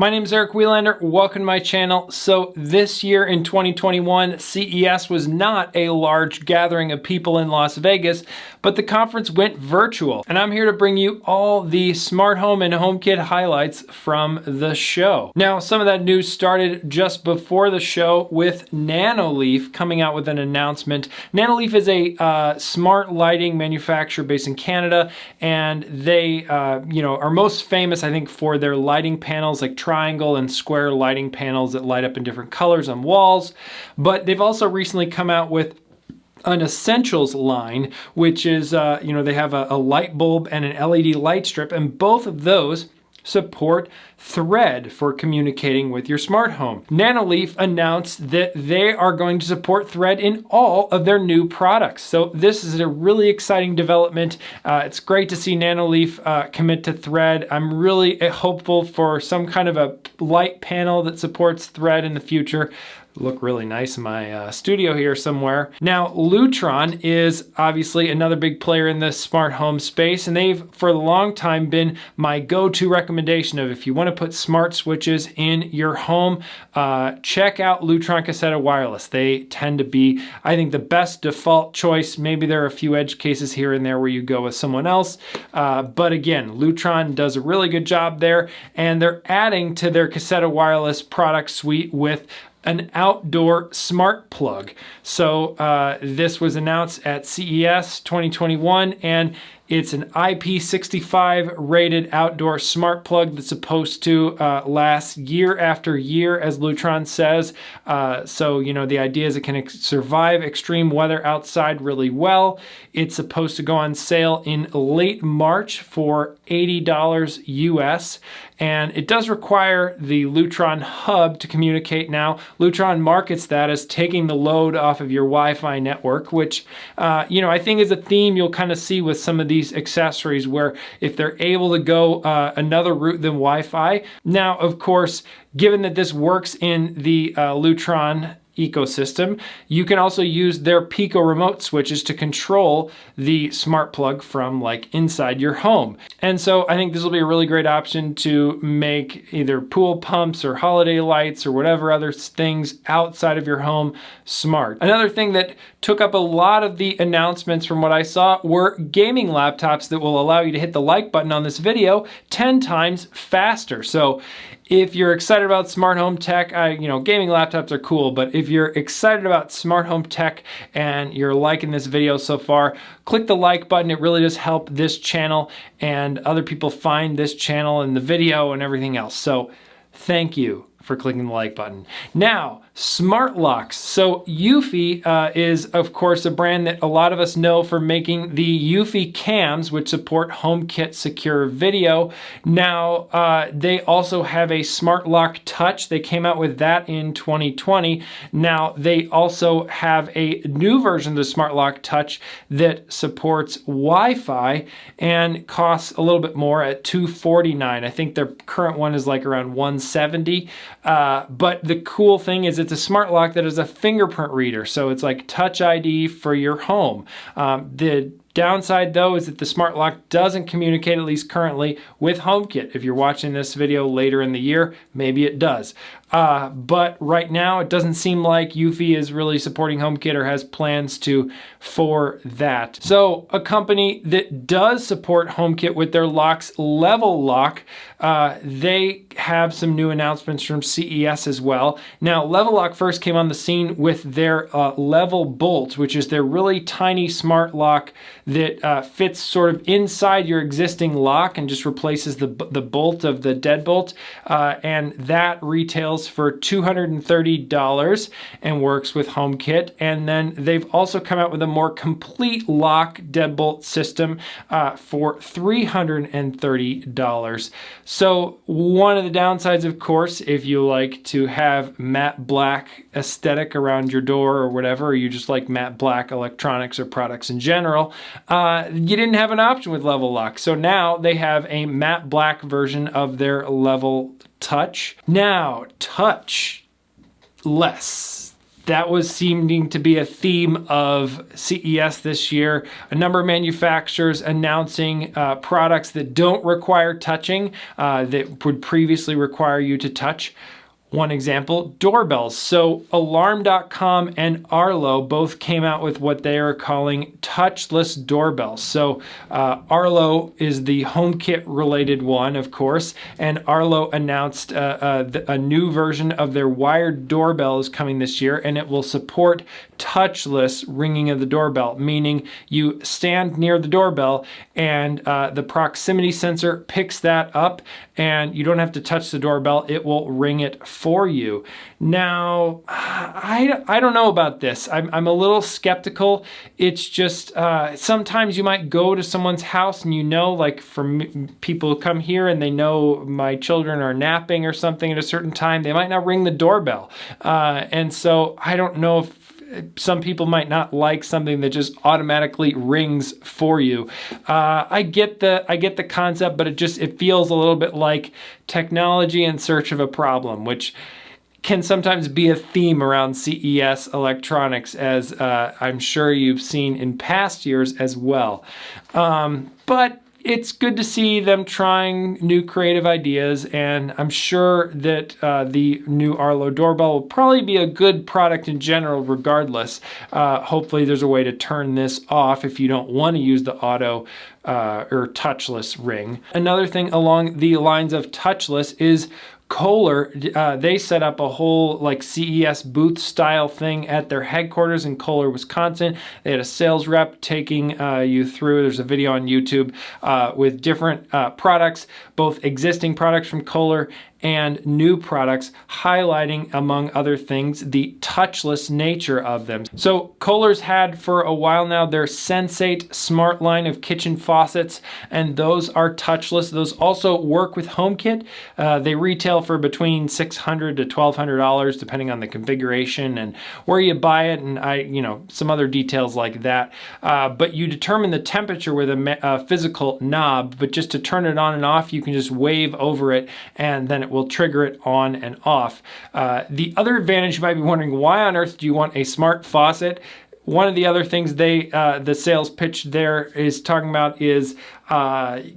My name is Eric Welander. Welcome to my channel. So this year in 2021, CES was not a large gathering of people in Las Vegas, but the conference went virtual. And I'm here to bring you all the smart home and HomeKit highlights from the show. Now, some of that news started just before the show with Nanoleaf coming out with an announcement. Nanoleaf is a smart lighting manufacturer based in Canada, and they are most famous, I think, for their lighting panels, like triangle and square lighting panels that light up in different colors on walls. But they've also recently come out with an Essentials line, which is, they have a light bulb and an LED light strip, and both of those support Thread for communicating with your smart home. Nanoleaf announced that they are going to support Thread in all of their new products. So this is a really exciting development. It's great to see Nanoleaf commit to Thread. I'm really hopeful for some kind of a light panel that supports Thread in the future. Look really nice in my studio here somewhere. Now, Lutron is obviously another big player in the smart home space, and they've for a long time been my go-to recommendation of if you want to put smart switches in your home, check out Lutron Caseta Wireless. They tend to be, I think, the best default choice. Maybe there are a few edge cases here and there where you go with someone else, but again, Lutron does a really good job there, and they're adding to their Caseta Wireless product suite with an outdoor smart plug. So this was announced at CES 2021, and it's an IP65 rated outdoor smart plug that's supposed to last year after year, as Lutron says. So, the idea is it can survive extreme weather outside really well. It's supposed to go on sale in late March for $80 US. And it does require the Lutron hub to communicate now. Lutron markets that as taking the load off of your Wi-Fi network, which, I think is a theme you'll kind of see with some of these accessories, where if they're able to go another route than Wi-Fi. Now, of course, given that this works in the Lutron ecosystem, you can also use their Pico remote switches to control the smart plug from like inside your home. And so I think this will be a really great option to make either pool pumps or holiday lights or whatever other things outside of your home smart. Another thing that took up a lot of the announcements from what I saw were gaming laptops that will allow you to hit the like button on this video 10 times faster. So if you're excited about smart home tech, gaming laptops are cool, but if you're excited about smart home tech and you're liking this video so far, click the like button. It really does help this channel and other people find this channel and the video and everything else. So thank you for clicking the like button. Now, smart locks. So Eufy is, of course, a brand that a lot of us know for making the Eufy cams, which support HomeKit secure video. Now, they also have a smart lock touch. They came out with that in 2020. Now, they also have a new version of the smart lock touch that supports Wi-Fi and costs a little bit more at $249. I think their current one is like around $170. But the cool thing is it's a smart lock that is a fingerprint reader, so it's like Touch ID for your home. The downside, though, is that the smart lock doesn't communicate, at least currently, with HomeKit. If you're watching this video later in the year, maybe it does. But right now, it doesn't seem like Eufy is really supporting HomeKit or has plans to for that. So a company that does support HomeKit with their locks, Level Lock, they have some new announcements from CES as well. Now, Level Lock first came on the scene with their Level Bolt, which is their really tiny smart lock that fits sort of inside your existing lock and just replaces the bolt of the deadbolt. And that retails for $230 and works with HomeKit. And then they've also come out with a more complete lock deadbolt system for $330. So one of the downsides, of course, if you like to have matte black aesthetic around your door or whatever, or you just like matte black electronics or products in general, you didn't have an option with Level Lock. So now they have a matte black version of their Level Touch. Now, touch less. that was seeming to be a theme of CES this year. A number of manufacturers announcing products that don't require touching, that would previously require you to touch. One example, doorbells. So Alarm.com and Arlo both came out with what they are calling touchless doorbells. So Arlo is the HomeKit related one, of course, and Arlo announced a new version of their wired doorbell is coming this year, and it will support touchless ringing of the doorbell, meaning you stand near the doorbell and the proximity sensor picks that up and you don't have to touch the doorbell, it will ring it for you. Now, I don't know about this. I'm a little skeptical. It's just sometimes you might go to someone's house and like people who come here and they know my children are napping or something at a certain time, they might not ring the doorbell. And so I don't know if some people might not like something that just automatically rings for you. I get the concept, but it feels a little bit like technology in search of a problem, which can sometimes be a theme around CES electronics, as I'm sure you've seen in past years as well. But it's good to see them trying new creative ideas, and I'm sure that the new Arlo doorbell will probably be a good product in general regardless. Hopefully there's a way to turn this off if you don't want to use the auto or touchless ring. Another thing along the lines of touchless is Kohler. They set up a whole CES booth style thing at their headquarters in Kohler, Wisconsin. They had a sales rep taking you through. There's a video on YouTube with different products, both existing products from Kohler and new products, highlighting, among other things, the touchless nature of them. So Kohler's had for a while now their Sensate smart line of kitchen faucets, and those are touchless. Those also work with HomeKit. They retail for between $600 to $1,200, depending on the configuration and where you buy it, and some other details like that. But you determine the temperature with a physical knob, but just to turn it on and off, you can just wave over it, and then it will trigger it on and off. The other advantage, you might be wondering, why on earth do you want a smart faucet? One of the other things the sales pitch there is talking about is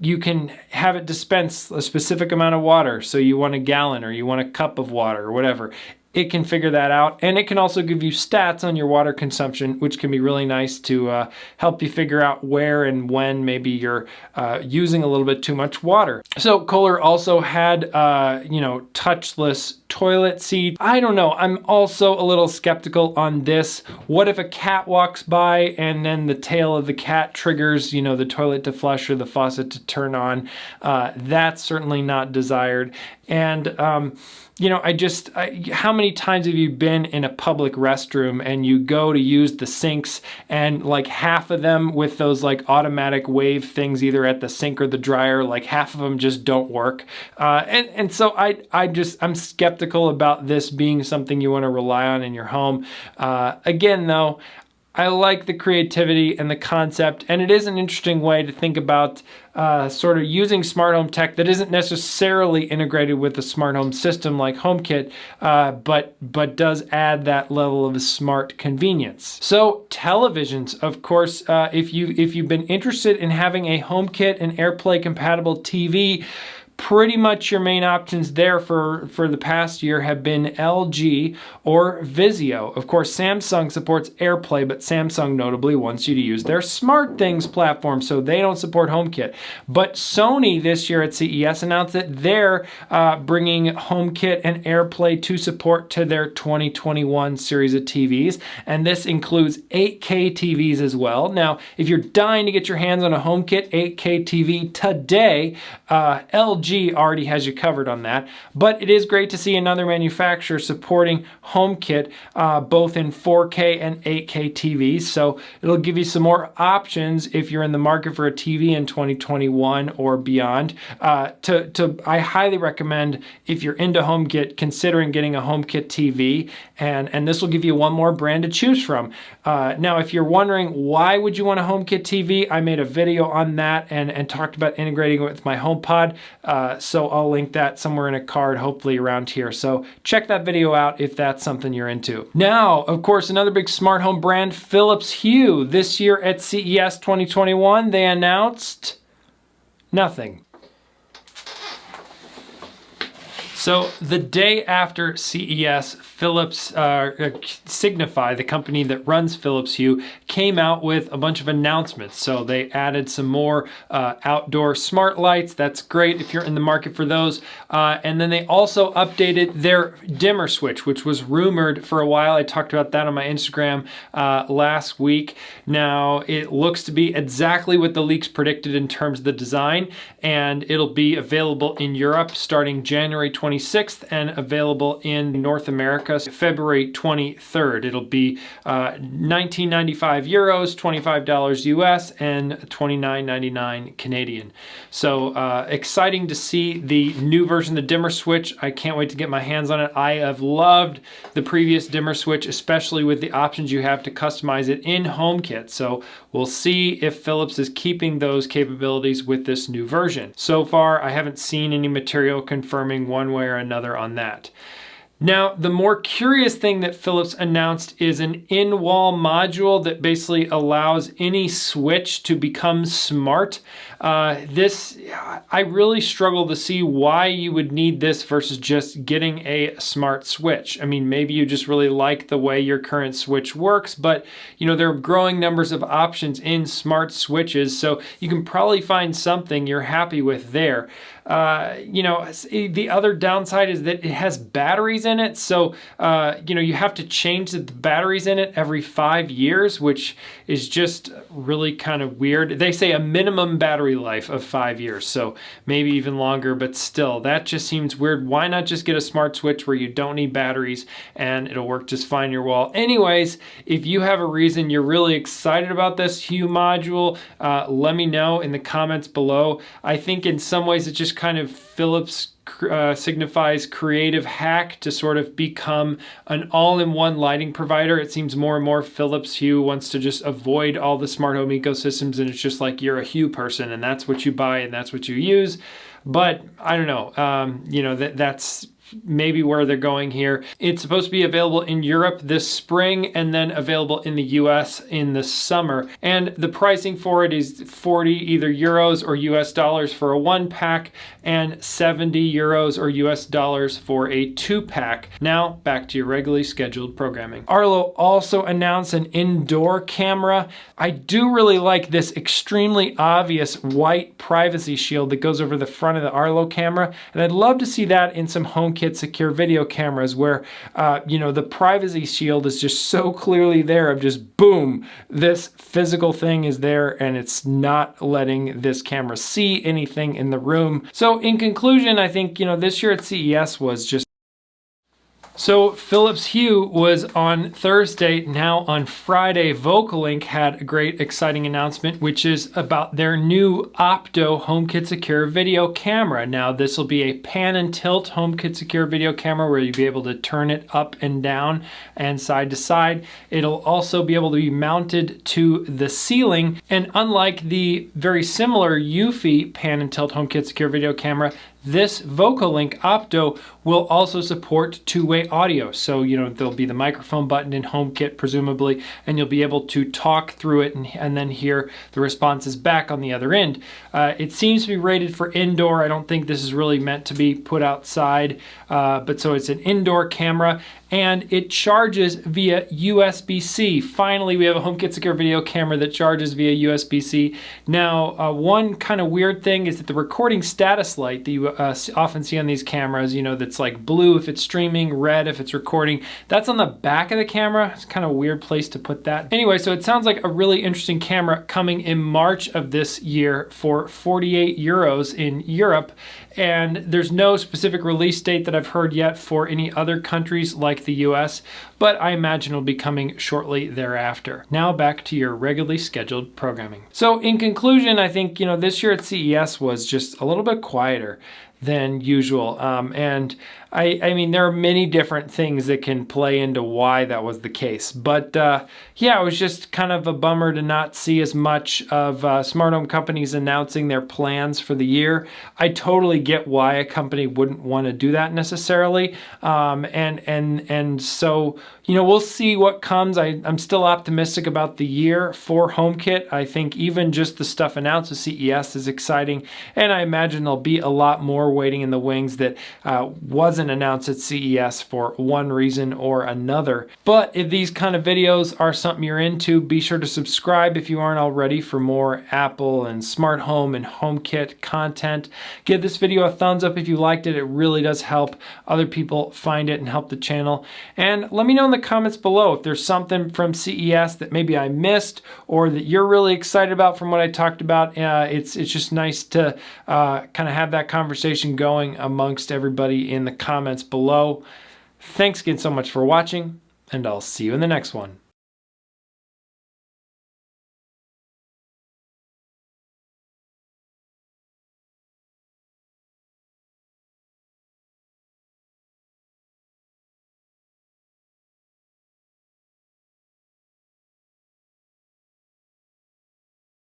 you can have it dispense a specific amount of water. So you want a gallon or you want a cup of water or whatever. It can figure that out, and it can also give you stats on your water consumption, which can be really nice to help you figure out where and when maybe you're using a little bit too much water. So Kohler also had touchless toilet seat. I don't know. I'm also a little skeptical on this. What if a cat walks by and then the tail of the cat triggers, the toilet to flush or the faucet to turn on? That's certainly not desired. And how many times have you been in a public restroom and you go to use the sinks and half of them with those automatic wave things either at the sink or the dryer, half of them just don't work. And so I'm skeptical about this being something you want to rely on in your home. Again, though, I like the creativity and the concept, and it is an interesting way to think about sort of using smart home tech that isn't necessarily integrated with a smart home system like HomeKit, but does add that level of smart convenience. So televisions, of course, if you've been interested in having a HomeKit and AirPlay compatible TV, pretty much your main options there for the past year have been LG or Vizio. Of course, Samsung supports AirPlay, but Samsung notably wants you to use their SmartThings platform, so they don't support HomeKit. But Sony this year at CES announced that they're bringing HomeKit and AirPlay to support to their 2021 series of TVs, and this includes 8K TVs as well. Now, if you're dying to get your hands on a HomeKit 8K TV today, LG already has you covered on that, but it is great to see another manufacturer supporting HomeKit both in 4K and 8K TVs, so it'll give you some more options if you're in the market for a TV in 2021 or beyond. I highly recommend, if you're into HomeKit, considering getting a HomeKit TV, and this will give you one more brand to choose from. Now, if you're wondering why would you want a HomeKit TV, I made a video on that and talked about integrating it with my HomePod. So I'll link that somewhere in a card, hopefully around here. So check that video out if that's something you're into. Now, of course, another big smart home brand, Philips Hue. This year at CES 2021, they announced nothing. So the day after CES, Philips, Signify, the company that runs Philips Hue, came out with a bunch of announcements. So they added some more outdoor smart lights. That's great if you're in the market for those. And then they also updated their dimmer switch, which was rumored for a while. I talked about that on my Instagram last week. Now it looks to be exactly what the leaks predicted in terms of the design, and it'll be available in Europe starting January 26th and available in North America February 23rd. It'll be 19.95 euros, $25 US, and 29.99 Canadian. So exciting to see the new version of the dimmer switch. I can't wait to get my hands on it. I have loved the previous dimmer switch, especially with the options you have to customize it in HomeKit. So we'll see if Philips is keeping those capabilities with this new version. So far, I haven't seen any material confirming one way or another on that. Now, the more curious thing that Philips announced is an in-wall module that basically allows any switch to become smart. I really struggle to see why you would need this versus just getting a smart switch. I mean, maybe you just really like the way your current switch works, but you know, there are growing numbers of options in smart switches, so you can probably find something you're happy with there. You know, the other downside is that it has batteries in it. So, you know, you have to change the batteries in it every 5 years, which is just really kind of weird. They say a minimum battery life of 5 years, so maybe even longer, but still, that just seems weird. Why not just get a smart switch where you don't need batteries and it'll work just fine in your wall? Anyways, if you have a reason you're really excited about this Hue module, let me know in the comments below. I think in some ways it's just kind of Philips Signify's creative hack to sort of become an all-in-one lighting provider. It seems more and more Philips Hue wants to just avoid all the smart home ecosystems, and it's just like you're a Hue person and that's what you buy and that's what you use. But I don't know, you know, that's maybe where they're going here. It's supposed to be available in Europe this spring and then available in the US in the summer. And the pricing for it is 40 either euros or US dollars for a 1-pack and 70 euros or US dollars for a 2-pack. Now back to your regularly scheduled programming. Arlo also announced an indoor camera. I do really like this extremely obvious white privacy shield that goes over the front of the Arlo camera. And I'd love to see that in some HomeKit secure video cameras where, you know, the privacy shield is just so clearly there of just boom, this physical thing is there and it's not letting this camera see anything in the room. So in conclusion, I think, you know, this year at CES was just So Philips Hue was on Thursday. Now on Friday, VOCOlinc had a great exciting announcement, which is about their new Opto HomeKit Secure video camera. Now this will be a pan and tilt HomeKit Secure video camera where you'll be able to turn it up and down and side to side. It'll also be able to be mounted to the ceiling, and unlike the very similar Eufy pan and tilt HomeKit Secure video camera, this VOCOlinc Opto will also support two-way audio. So, you know, there'll be the microphone button in HomeKit, presumably, and you'll be able to talk through it and then hear the responses back on the other end. It seems to be rated for indoor. I don't think this is really meant to be put outside, but so it's an indoor camera, and it charges via USB-C. Finally, we have a HomeKit Secure video camera that charges via USB-C. Now, one kind of weird thing is that the recording status light that you often see on these cameras, you know, that's like blue if it's streaming, red if it's recording, that's on the back of the camera. It's kind of a weird place to put that. Anyway, so it sounds like a really interesting camera coming in March of this year for 48 euros in Europe. And there's no specific release date that I've heard yet for any other countries like the US, but I imagine it'll be coming shortly thereafter. Now back to your regularly scheduled programming. So in conclusion, I think, you know, this year at CES was just a little bit quieter than usual. And I mean, there are many different things that can play into why that was the case. But yeah, it was just kind of a bummer to not see as much of smart home companies announcing their plans for the year. I totally get why a company wouldn't want to do that necessarily. And so, you know, we'll see what comes. I'm still optimistic about the year for HomeKit. I think even just the stuff announced at CES is exciting. And I imagine there'll be a lot more waiting in the wings that wasn't announced at CES for one reason or another. But if these kind of videos are something you're into, be sure to subscribe if you aren't already for more Apple and smart home and HomeKit content. Give this video a thumbs up if you liked it. It really does help other people find it and help the channel. And let me know in the comments below if there's something from CES that maybe I missed or that you're really excited about from what I talked about. It's just nice to kind of have that conversation going amongst everybody in the comments below. Thanks again so much for watching, and I'll see you in the next one.